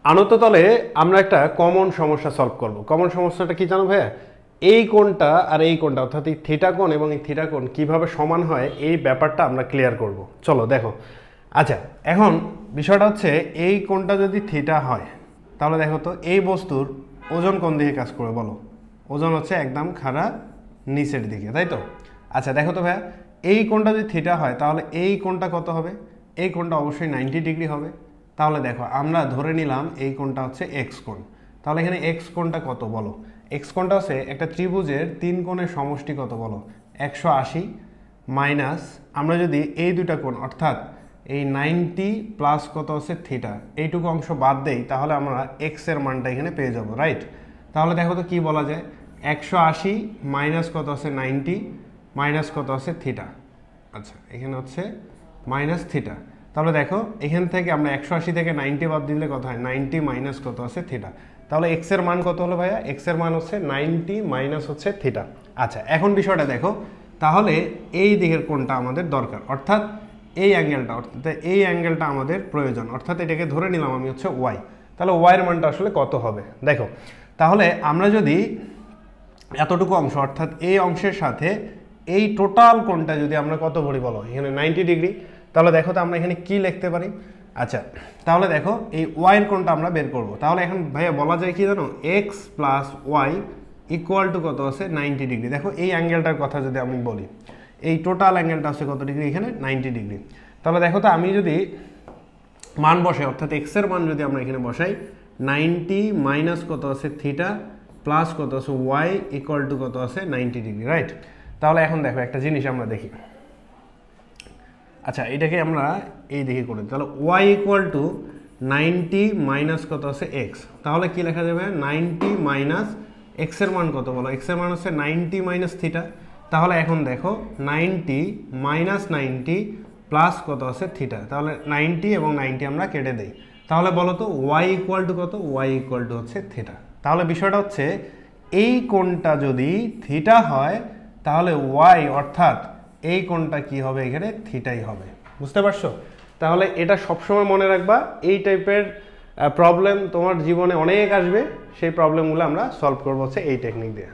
আনত তলে আমরা একটা কমন সমস্যা সলভ করব। কমন সমস্যাটা কি জানো ভাইয়া? এই কোণটা আর এই কোণটা অর্থাৎ এই থিটা কোণ এবং এই থিটা কোণ কীভাবে সমান হয় এই ব্যাপারটা আমরা ক্লিয়ার করব। চলো দেখো। আচ্ছা, এখন বিষয়টা হচ্ছে এই কোণটা যদি থিটা হয় তাহলে দেখো তো এই বস্তুর ওজন কোন দিকে কাজ করে বলো? ওজন হচ্ছে একদম খাড়া নিচের দিকে, তাই তো? আচ্ছা দেখো তো ভাইয়া, এই কোণটা যদি থিটা হয় তাহলে এই কোণটা কত হবে? এই কোণটা অবশ্যই 90 ডিগ্রি হবে। তাহলে দেখো আমরা ধরে নিলাম এই কোণটা হচ্ছে এক্স কোণ। তাহলে এখানে এক্স কোণটা কত বলো? এক্স কোণটা হচ্ছে একটা ত্রিভুজের তিন কোণের সমষ্টি কত বলো? 180 মাইনাস আমরা যদি এই দুইটা কোণ অর্থাৎ এই 90 প্লাস কত হচ্ছে থিটা এইটুকু অংশ বাদ দেই তাহলে আমরা এক্স এর মানটা এখানে পেয়ে যাব, রাইট? তাহলে দেখো তো কি বলা যায়, 180 মাইনাস কত আছে 90 মাইনাস কত আছে থিটা। আচ্ছা এখানে হচ্ছে মাইনাস থিটা। তাহলে দেখো এখান থেকে আমরা 180 থেকে 90 বাদ দিলে কত হয়? 90 মাইনাস কত আছে থিটা। তাহলে এক্স এর মান কত হলো ভাইয়া? এক্স এর মান হচ্ছে 90 মাইনাস হচ্ছে থিটা। আচ্ছা এখন বিষয়টা দেখো, তাহলে এই দিকের কোণটা আমাদের দরকার, অর্থাৎ এই অ্যাঙ্গেলটা, অর্থাৎ এই অ্যাঙ্গেলটা আমাদের প্রয়োজন, অর্থাৎ এটাকে ধরে নিলাম আমি হচ্ছে ওয়াই। তাহলে ওয়াইয়ের মানটা আসলে কত হবে দেখো। তাহলে আমরা যদি এতটুকু অংশ অর্থাৎ এই অংশের সাথে এই টোটাল কোণটা যদি আমরা কত ধরি বলো? এখানে 90 ডিগ্রি। তাহলে দেখো তো আমরা এখানে কি লিখতে পারি? আচ্ছা তাহলে দেখো এই ওয়াইয়ের কোণটা আমরা বের করব। তাহলে এখন ভাইয়া বলা যায় কি জানো, X plus Y equal to কত আছে 90 ডিগ্রি। দেখো এই অ্যাঙ্গেলটার কথা যদি আমি বলি, এই টোটাল অ্যাঙ্গেলটা আছে কত ডিগ্রি? এখানে 90 ডিগ্রি। তাহলে দেখো তো আমি যদি মান বসাই অর্থাৎ এক্স এর মান যদি আমরা এখানে বসাই 90 মাইনাস কত আছে থিটা প্লাস কত আছে ওয়াই ইকুয়াল টু কত আছে 90 ডিগ্রি, রাইট? তাহলে এখন দেখো একটা জিনিস আমরা দেখি। আচ্ছা এটাকে আমরা এই দিকে করে দিই। তাহলে ওয়াই ইকুয়াল টু 90 মাইনাস কত আছে এক্স। তাহলে কি লেখা যাবে? 90 মাইনাস এক্স এর মান কত বলো? এক্স এর মান হচ্ছে 90 মাইনাস থিটা। তাহলে এখন দেখো 90 মাইনাস 90 প্লাস কত আছে থিটা। তাহলে 90 এবং 90 আমরা কেটে দেই। তাহলে বলো তো ওয়াই ইকুয়াল টু কত? ওয়াই ইকুয়াল টু হচ্ছে থিটা। তাহলে বিষয়টা হচ্ছে এই কোণটা যদি থিটা হয় তাহলে ওয়াই অর্থাৎ এই কোণটা কি হবে? এখানে থিটাই হবে। বুঝতে পারছো? তাহলে এটা সবসময় মনে রাখবা, এই টাইপের প্রবলেম তোমার জীবনে অনেক আসবে, সেই প্রবলেমগুলো আমরা সলভ করবো হচ্ছে এই টেকনিক দিয়ে।